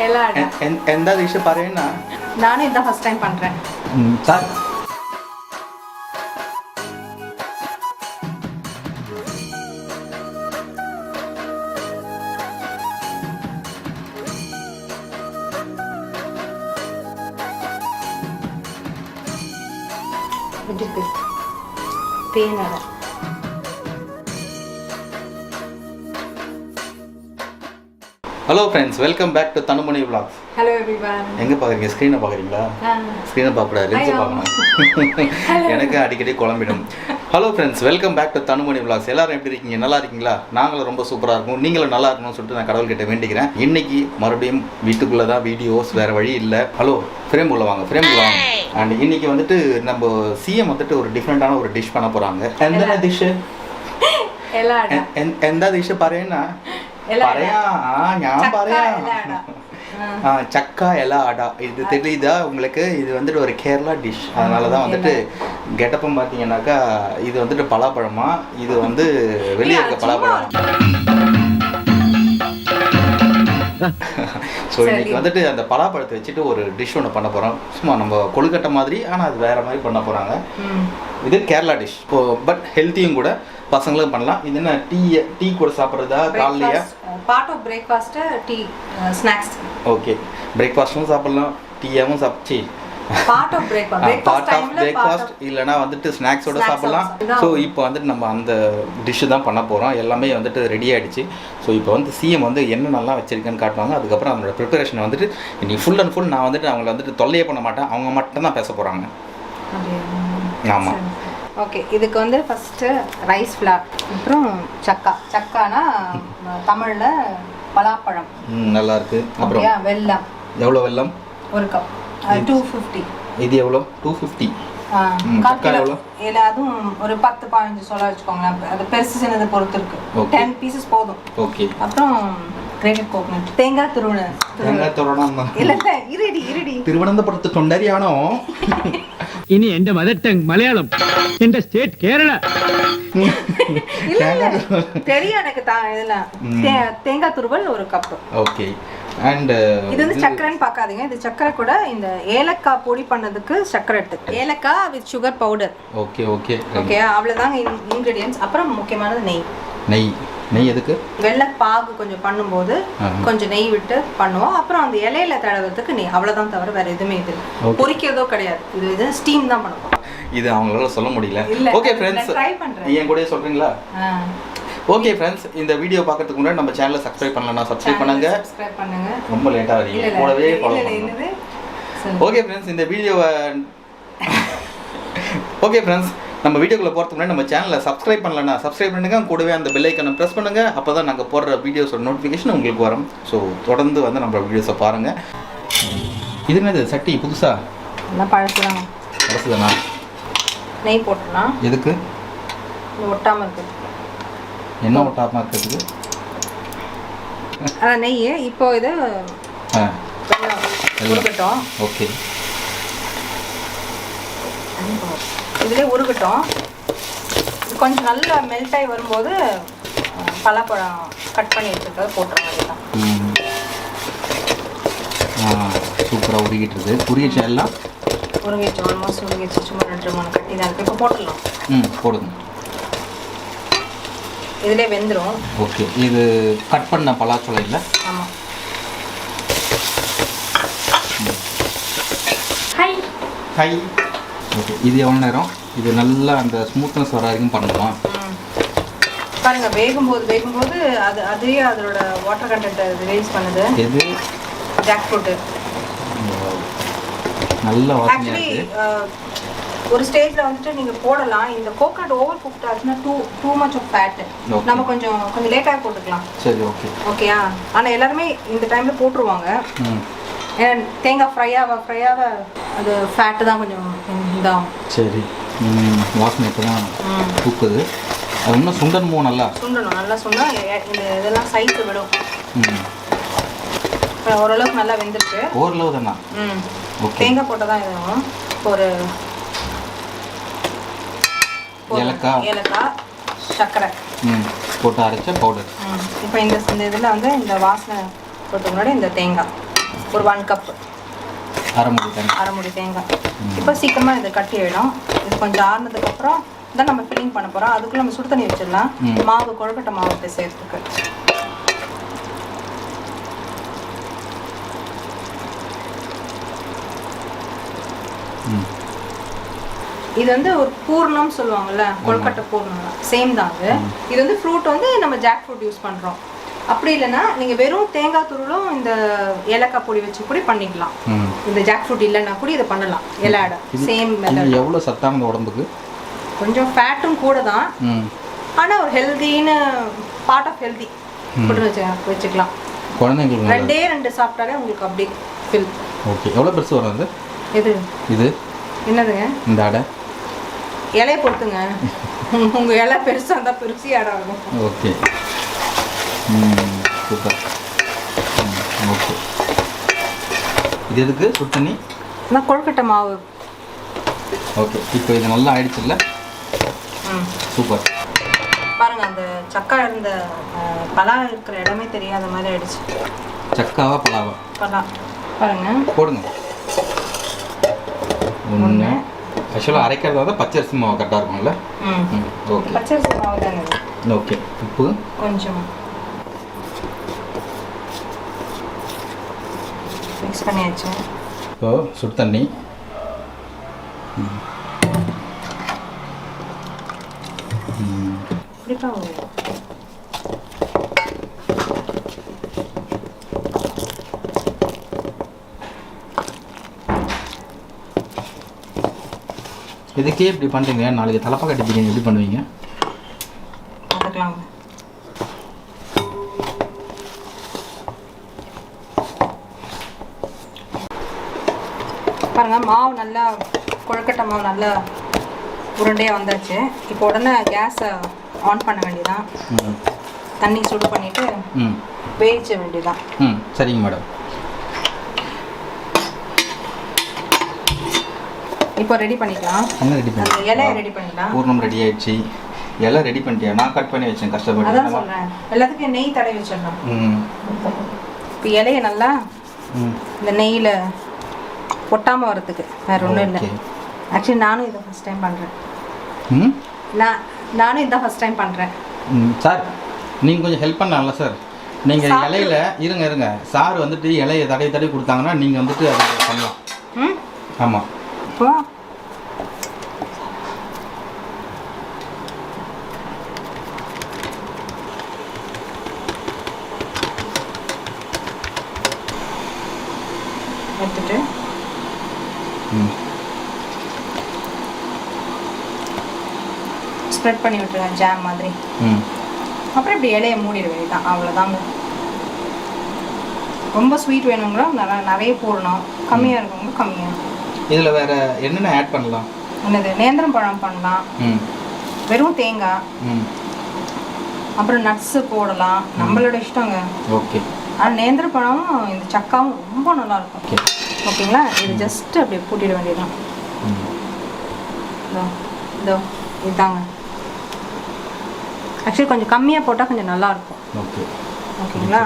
எந்த டிஷ் பாருன்னா நானும் இதான் ஃபர்ஸ்ட் டைம் பண்றேன். சார் தேங்காய். Hello friends, welcome back to Thanumani vlogs. Hello everyone. எங்கே பார்க்குறீங்க? ஸ்க்ரீனை பார்க்குறீங்களா? ஸ்க்ரீனை பார்க்கக்கூடாது, லென்ஸை பார்க்கணும். எனக்கு அடிக்கடி குழம்பிடும். Hello friends, welcome back to Thanumani vlogs. எல்லாரும் எப்படி இருக்கீங்க? நல்லா இருக்கீங்களா? நாங்களும் ரொம்ப சூப்பராக இருக்கும். நீங்களும் நல்லா இருக்கணும்னு சொல்லிட்டு நான் கடவுள்கிட்ட வேண்டிக்கிறேன். இன்னைக்கு மறுபடியும் வீட்டுக்குள்ளே தான் வீடியோஸ், வேறு வழி இல்லை. ஹலோ, ஃப்ரேம் உள்ள வாங்க, ஃப்ரேம் உள்ள வாங்க. அண்ட் இன்னைக்கு வந்துட்டு நம்ம சிஎம் வந்துட்டு ஒரு டிஃப்ரெண்ட்டான ஒரு டிஷ் பண்ண போகிறாங்க. எந்த டிஷ்ஷு? எந்த டிஷ்ஷு பாருன்னா சக்கா எலா அடா. இது தெரியுதா உங்களுக்கு? இது வந்துட்டு ஒரு கேரளா டிஷ். அதனால தான் வந்துட்டு கெட்டப்பம் பார்த்தீங்கன்னாக்கா இது வந்துட்டு பலாப்பழமா, இது வந்து வெளியே இருக்க பலாப்பழம். ஸோ இன்னைக்கு வந்துட்டு அந்த பலாப்பழத்தை வச்சுட்டு ஒரு டிஷ் ஒன்று பண்ண போகிறோம். சும்மா நம்ம கொழுக்கட்டை மாதிரி, ஆனால் அது வேறு மாதிரி பண்ண போகிறாங்க. இது கேரளா டிஷ். பட் ஹெல்த்தியும் கூட, பசங்களும் பண்ணலாம். இது என்ன டீ கூட சாப்பிட்றதா? காலையிலையா? Part of breakfast, tea, snacks. Okay, பிரேக்ஃபாஸ்ட்டும் சாப்பிடலாம், டீயாவும் சாப்பிட்டு பார்ட் ஆஃப் பிரேக்ஃபாஸ்ட் இல்லைனா வந்துட்டு ஸ்நாக்ஸோட சாப்பிடலாம். ஸோ இப்போ வந்துட்டு நம்ம அந்த டிஷ்ஷு தான் பண்ண போகிறோம். எல்லாமே வந்துட்டு ரெடி ஆகிடுச்சு. ஸோ இப்போ வந்து சிஎம் வந்து என்ன நல்லா வச்சுருக்கேன்னு காட்டுவாங்க. அதுக்கப்புறம் அவங்களோட ப்ரிப்பரேஷன் வந்துட்டு இன்னைக்கு ஃபுல் அண்ட் ஃபுல் நான் வந்துட்டு அவங்கள வந்துட்டு தொல்லையே பண்ண மாட்டேன். அவங்க மட்டும் தான் பேச போகிறாங்க. ஆமாம். ஓகே, இதுக்கு வந்து ஃபஸ்ட்டு ரைஸ் ஃப்ளார், அப்புறம் சக்கானா தமிழில் பலாப்பழம். நல்லா இருக்கு. அப்புறம் வெல்லம். எவ்வளோ வெல்லம்? ஒரு கப், 250. இது எவ்வளோ? 250. சக்கா எவ்வளோ? இல்லை, அதுவும் ஒரு 10-15 சொல்ல வச்சுக்கோங்களேன். அது பெருசு சின்னது பொறுத்து இருக்கு. 10 பீசஸ் போதும். ஓகே. அப்புறம் கிரேட்டட் கோகனட், தேங்காய் துருவல். இல்லை இருடி തിരുവനന്തപുരത്ത് തൊണ്ടരിയാണോ? ഇനി എന്റെ മദർ ടങ് മലയാളം, എന്റെ സ്റ്റേറ്റ് കേരള. தெரியும் எனக்கு. இதெல்லாம் தேங்காய் துருவல் ஒரு கப். ஓகே. அண்ட் இது வந்து சக்கரைன்னு பார்க்காதீங்க. இது சக்கரை கூட இந்த ஏலக்காய் பொடி பண்ணதுக்கு சக்கரை எடுத்து, ஏலக்காய் with sugar powder. Okay okay okay, அவ்வளோதாங்க இன்க்ரீடியன்ஸ். அப்புறம் முக்கியமானது நெய். நெய் எதுக்கு? வெள்ளைப்பாகு கொஞ்சம் பண்ணும்போது கொஞ்சம் நெய் விட்டு பண்ணுவோம். அப்புறம் அந்த இலையில தடவுறதுக்கு நெய், அவ்வளோதான். தவிர வேற எதுவுமே இது பொரிக்கிறதோ கிடையாது. இது ஸ்டீம் தான் பண்ணுவோம். இது அவங்களால சொல்ல முடியல. ஓகே ஃப்ரெண்ட்ஸ், ட்ரை பண்றேன். என் கூட சொல்றீங்களா? ஓகே ஃப்ரெண்ட்ஸ், இந்த வீடியோ பார்க்கறதுக்கு முன்னாடி நம்ம சேனலை சப்ஸ்கிரைப் பண்ணலனா சப்ஸ்கிரைப் பண்ணுங்க. ரொம்ப லேட்டா வரீங்க, கூடவே ஃபாலோ பண்ணுங்க. ஓகே ஃப்ரெண்ட்ஸ், இந்த வீடியோவை ஓகே ஃப்ரெண்ட்ஸ், நம்ம வீடியோக்குள்ள போகிறதுக்கு முன்னாடி நம்ம சேனலை சப்ஸ்கிரைப் பண்ணலன்னா சப்ஸ்கிரைப் பண்ணுங்க. கூடவே அந்த பெல் ஐக்கனை ப்ரெஸ் பண்ணுங்க. அப்போ தான் நாங்கள் போடுற வீடியோஸோட நோட்டிஃபிகேஷன் உங்களுக்கு வரும். ஸோ தொடர்ந்து வந்து நம்ம வீடியோஸை பாருங்க. இது என்னது சட்டி? புதுசா? எல்லாம் பழசுதான். பழசுதானா? நெய் போட்டுலாம். எதுக்கு? ஒட்டாம இருக்கு. என்ன ஒட்டாம இருக்கிறதுக்கு? அதான் நெய். இப்போ இது உருகட்டும். ஓகே, இதுலேயே உருகட்டும். இது கொஞ்சம் நல்லா மெல்ட் ஆகி வரும்போது பலாப்பழம் கட் பண்ணி வச்சுருக்கிறது போட்டுற மாதிரி தான். சூப்பராக உருகிட்டுருது. உருகிச்சு எல்லாம் உருகிச்சு, ஆல்மோஸ்ட் உருகிச்சு. சும்மா 2-3 கட்டி தான் இருக்குது. இப்போ போட்டுடலாம். போடுங்க. இதிலே வெந்துடும். ஓகே, இது கட் பண்ண பலாச்சோளம் இல்லை? ஆமாம். ஹை. ஓகே, இது எவ்வளோ நேரம்? இது நல்லா அந்த ஸ்மூத்னஸ் வர வரைக்கும் பண்ணணுமா? பாருங்க, வேகும்போது அதுவே அதோட வாட்டர் கண்டென்ட்டை ரிலீஸ் பண்ணுது. எது? Jack fruit. நல்ல வாசனையா இருக்கு. இருக்கு. ஒரு ஸ்டேஜ்ல வந்துட்டு நீங்க போடலாம். இந்த கோகனட் ஓவர் குக்ட் ஆச்சுன்னா டூ மச் ஆஃப் ஃபேட். நம்ம கொஞ்சம் லேட்டாக போட்டுக்கலாம். சரி, ஓகே. ஓகேயா? ஆனா எல்லாருமே இந்த டைம்ல போட்டுருவாங்க. தேங்காய் ஃப்ரையாக அது ஃபேட்டு தான் கொஞ்சம் இதாகும். சரி, வாசனை இப்போ தான் தூக்குது. அது இன்னும் சுண்டணும். நல்லா சுண்டா இந்த இதெல்லாம் சைஸு விடும். ஓரளவுக்கு நல்லா வெந்துருக்கு. ஓரளவு தானா? தேங்காய் போட்டால் தான் இதுவும். ஒரு ஏலக்காய், சர்க்கரை போட்டு அரைச்ச பவுடர். இப்போ இந்த இதில் வந்து இந்த வாசனை போட்டு முன்னாடி இந்த தேங்காய் ஒரு 1 கப் அரை முடி தேங்காய். இப்போ சீக்கிரமாக இது கட்டி ஆகிடும். இது கொஞ்சம் ஆறுனதுக்கப்புறம் தான் நம்ம ஃபில்லிங் பண்ண போகிறோம். அதுக்குள்ளே நம்ம சுடு தண்ணி வச்சிடலாம் மாவு கொழுக்கட்டை மாவு பிசையறதுக்கு. இது வந்து ஒரு பூர்ணம் சொல்லுவாங்கல்ல, கொழுக்கட்டை பூர்ணம் சேம் தாங்க. இது வந்து ஃப்ரூட் வந்து நம்ம ஜாக் ஃப்ரூட் யூஸ் பண்ணுறோம். அப்படி இல்லைன்னா நீங்கள் வெறும் தேங்காய் துருளும் இந்த ஏலக்காய் பொடி வச்சு கூட பண்ணிக்கலாம். இந்த ஜாக் ஃப்ரூட் இல்லைன்னா கூட இதை பண்ணலாம். எலாட சேம் மெத்தட். எவ்வளோ சத்தானது உடம்புக்கு? கொஞ்சம் ஃபேட்டும் கூட தான், ஆனால் ஒரு ஹெல்தின்னு பார்ட் ஆஃப் ஹெல்தி ஃபுட் வச்சுக்கலாம். குழந்தைங்களுக்கு 2 சாப்பிட்டாலே உங்களுக்கு அப்படி ஃபில். ஓகே. எவ்வளோ பெருசு வரும் அது? இது என்னதுங்க? இந்த அடை இலையை பொறுத்துங்க. உங்கள் இலை பெருசாக இருந்தால் பெருசி அடை ஆகும். ஓகே. சூப்பர். ஓகே. இது எதுக்கு சுடு தண்ணி? நான் கொழுக்கட்டை மாவு. ஓகே. இப்போ இது நல்லா ஆயிடுச்சுல்ல? சூப்பர். பாருங்க, அந்த சக்கா இருந்த பலா இருக்கிற இடமே தெரியாத மாதிரி ஆயிடுச்சு. சக்காவா பலாவா? பலா. பாருங்க போடுங்க. ஒன்று ஆக்சுவலாக அரைக்கிறதா தான் பச்சரிசி மாவு கரெக்டாக இருக்கும்ல? ஓகே. பச்சரிசி மாவு தானே. ஓகே. உப்பு கொஞ்சம் மிக்ஸ் பண்ணியாச்சு. இப்போ சுடு தண்ணி. இதுக்கே இப்படி பண்ணுறீங்க, நாளைக்கு தலப்பாக்கட்டி பிரியாணி எப்படி பண்ணுவீங்க? பார்த்துக்கலாங்க. பாருங்க, மாவு நல்லா கொழுக்கட்டை மாவு நல்லா உருண்டையாக வந்தாச்சு. இப்போ உடனே கேஸை ஆன் பண்ண வேண்டியதான். தண்ணி சுடு பண்ணிவிட்டு வேவிச்ச வேண்டியதான். சரிங்க மேடம். இப்போ ரெடி பண்ணிக்கலாம். என்ன ரெடி பண்ணி? இலையை ரெடி பண்ணிக்கலாம். பூர்ணம் ரெடி ஆயிடுச்சு. எல்லாம் ரெடி பண்ணிட்டியா? நான் கட் பண்ணி வச்சேன் கஷ்டப்பட்டு. அதான் சொல்கிறேன், எல்லாத்துக்கும் நெய் தடவி வச்சிடணும். இப்போ இலையை நல்லா இந்த நெய்யில் ஒட்டாமல் வரதுக்கு வேறு ஒன்றும் இல்லை. ஆக்சுவலி நானும் இதை ஃபஸ்ட் டைம் பண்ணுறேன். நானும் இதான் ஃபஸ்ட் டைம் பண்ணுறேன். சார் நீங்கள் கொஞ்சம் ஹெல்ப் பண்ணலாம்ல சார்? நீங்கள் இலையில இருங்க சார் வந்துட்டு இலையை தடவி கொடுத்தாங்கன்னா நீங்கள் வந்துட்டு அதை பண்ணலாம். ஆமாம். இப்போ எடுத்துட்டு ஸ்ப்ரெட் பண்ணி விட்டுருவேன் ஜாம் மாதிரி. அப்புறம் இப்படி இலையை மூடிட வேண்டியதான். அவ்வளோதாங்க. ரொம்ப ஸ்வீட் வேணுங்களோ நிறைய போடணும், கம்மியாக இருக்கவங்க கம்மியாக. இதில் வேறு என்னென்ன ஆட் பண்ணலாம்? என்னது, நேந்திரம் பழம் பண்ணலாம், வெறும் தேங்காய், அப்புறம் நட்ஸு போடலாம், நம்மளோட இஷ்டங்க. ஓகே. ஆனால் நேந்திர பழமும் இந்த சக்காவும் ரொம்ப நல்லாயிருக்கும். ஓகேங்களா? இது ஜஸ்ட்டு அப்படியே கூட்டிட வேண்டியதுதான். இதோ இதுதாங்க. ஆக்சுவலி கொஞ்சம் கம்மியாக போட்டால் கொஞ்சம் நல்லாயிருக்கும். ஓகே. ஓகேங்களா?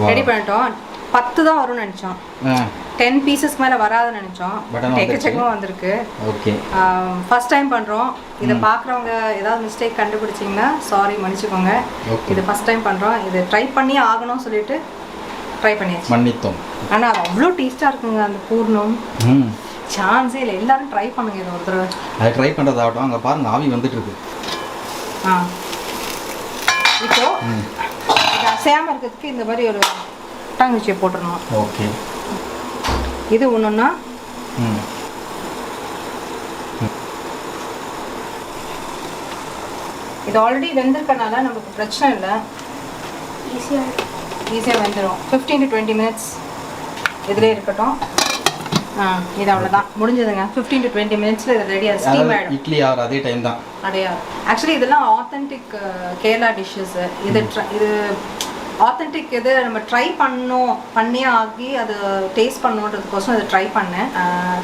ரெடி பண்ணிட்டோம். 10 தான் வரும்னு நினச்சோம். 10 பீசஸ்க்கு மேலே வராதுன்னு நினச்சோம். எக்கச்சக்கமாக வந்திருக்கு. ஓகே. ஃபர்ஸ்ட் டைம் பண்ணுறோம். இதை பார்க்குறவங்க ஏதாவது மிஸ்டேக் கண்டுபிடிச்சிங்கன்னா சாரி, மன்னிச்சுக்கோங்க. இது ஃபர்ஸ்ட் டைம் பண்ணுறோம். இது ட்ரை பண்ணி ஆகணும்னு சொல்லிட்டு ட்ரை பண்ணியாச்சு. பண்ணிட்டோம். ஆனால் அது அவ்வளோ டேஸ்ட்டாக இருக்குங்க. அந்த பூர்ணம் சான்ஸே இல்லை. எல்லாரும் ட்ரை பண்ணுங்க இது ஒரு தடவை. அதை ட்ரை பண்ணுறதாகட்டும். அங்கே பாருங்கள், ஆவி வந்துட்டு இருக்கு. இப்போ இது அசையாமல் இருக்கிறதுக்கு இந்த மாதிரி ஒரு பட்டாங்குச்சியை போட்டுடணும். ஓகே. இது ஒன்றுன்னா இது ஆல்ரெடி வெந்திருக்கனால நமக்கு பிரச்சனை இல்லை, ஈஸியாக வெந்துடும். 15 to 20 மினிட்ஸ் இதிலே இருக்கட்டும். இது அவ்வளோதான், முடிஞ்சதுங்க. 15 to 20 மினிட்ஸில் இது ரெடியாக ஸ்டீம் ஆகிடும். இட்லி ஆகிற அதே டைம் தான். அடையாது. ஆக்சுவலி இதெல்லாம் ஆத்தென்டிக் கேரளா டிஷ்ஷஸ். இது ஆத்தென்டிக். இது நம்ம ட்ரை பண்ணியே ஆகி அது டேஸ்ட் பண்ணணுன்றதுக்கோசம் இதை ட்ரை பண்ணேன்.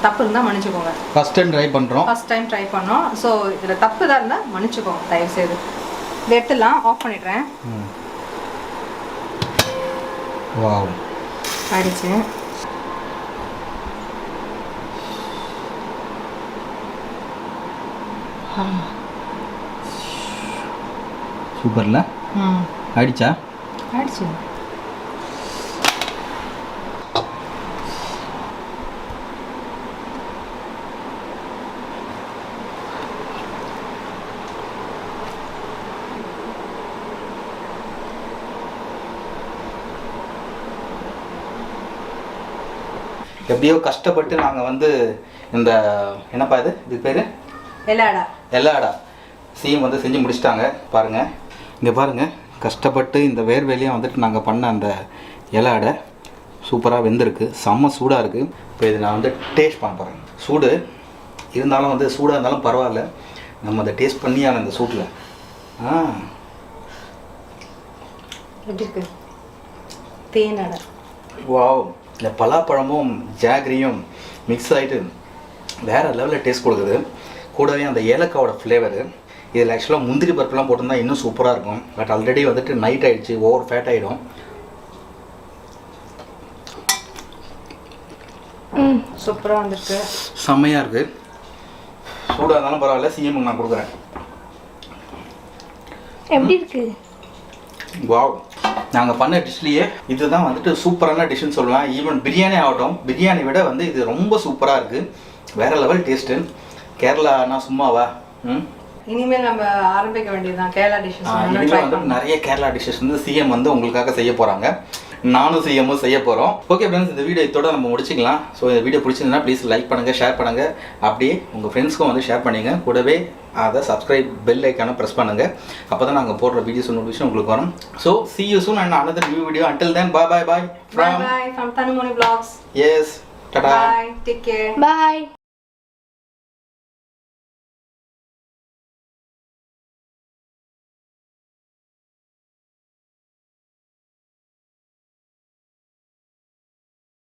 தப்பு இருந்தால் மன்னிச்சுக்கோங்க. ஃபஸ்ட் டைம் ட்ரை பண்ணுறோம். ஃபஸ்ட் டைம் ட்ரை பண்ணோம். ஸோ இதில் தப்பு தான் இருந்தால் மன்னிச்சுக்கோங்க தயவுசெய்து. இதை எடுத்துடலாம். ஆஃப் பண்ணிடுறேன். வாவ் ஆயிடுச்சு. சூப்பர்ல. ஆயிடுச்சா? ஆயிடுச்சு. எப்படியோ கஷ்டப்பட்டு நாங்கள் வந்து இந்த என்னப்பா இது பேர் எல்லாடா சீம் வந்து செஞ்சு முடிச்சிட்டாங்க. பாருங்கள், இங்கே பாருங்கள், கஷ்டப்பட்டு இந்த வேர்வேலையும் வந்துட்டு நாங்கள் பண்ண அந்த எல்லாடை சூப்பராக வெந்திருக்கு. செம்ம சூடாக இருக்குது. இப்போ இது நான் வந்து டேஸ்ட் பண்ண போகிறேன். சூடு இருந்தாலும் வந்து சூடாக இருந்தாலும் பரவாயில்ல, நம்ம அதை டேஸ்ட் பண்ணியான இந்த சூட்டில். எப்படி இருக்கு? தேனடை. வாவ், இந்த பலாப்பழமும் ஜாகரியும் மிக்ஸ் ஆகிட்டு வேறு லெவலில் டேஸ்ட் கொடுக்குது. கூடவே அந்த ஏலக்காவோட ஃப்ளேவரு. இதில் ஆக்சுவலாக முந்திரி பருப்புலாம் போட்டிருந்தா இன்னும் சூப்பராக இருக்கும். பட் ஆல்ரெடி வந்துட்டு நைட் ஆகிடுச்சு, ஓவர் ஃபேட் ஆகிடும். சூப்பராக வந்துருக்கு. செம்மையாக இருக்குது. சூடாக இருந்தாலும் பரவாயில்ல, சிஎம்க்கு நான் கொடுக்குறேன். எப்படி இருக்கு? வாவ், நாங்கள் பண்ண டிஷ்லேயே இதுதான் வந்துட்டு சூப்பரான டிஷ்ஷுன்னு சொல்லலாம். ஈவன் பிரியாணி ஆகட்டும், பிரியாணி விட வந்து இது ரொம்ப சூப்பராக இருக்குது. வேறு லெவல் டேஸ்ட்டு. கேரளானா சும்மாவா? இனிமேல் நம்ம ஆரம்பிக்க வேண்டியதுதான் கேரளா டிஷ்ஷஸ். இனிமேல் வந்துட்டு நிறைய கேரளா டிஷ்ஷஸ் வந்து சிஎம் வந்து உங்களுக்காக செய்ய போகிறாங்க. நானும் சிஎம்மும் செய்ய போகிறோம். ஓகே ஃப்ரெண்ட்ஸ், இந்த வீடியோ இதோட நம்ம முடிச்சிக்கலாம். ஸோ இந்த வீடியோ பிடிச்சிருந்ததுன்னா ப்ளீஸ் லைக் பண்ணுங்கள், ஷேர் பண்ணுங்கள். அப்படியே உங்கள் ஃப்ரெண்ட்ஸ்க்கும் வந்து ஷேர் பண்ணுங்க. கூடவே அதை சப்ஸ்கிரைப் பெல் ஐக்கானை ப்ரெஸ் பண்ணுங்கள். அப்போ தான் நாங்கள் போடுற வீடியோஸ் நோட்டிஃபிகேஷன் உங்களுக்கு வரும். So see you soon and another new video. Until then, bye from Tanumoni Vlogs. Yes, ta-ta. Bye, take care. Bye.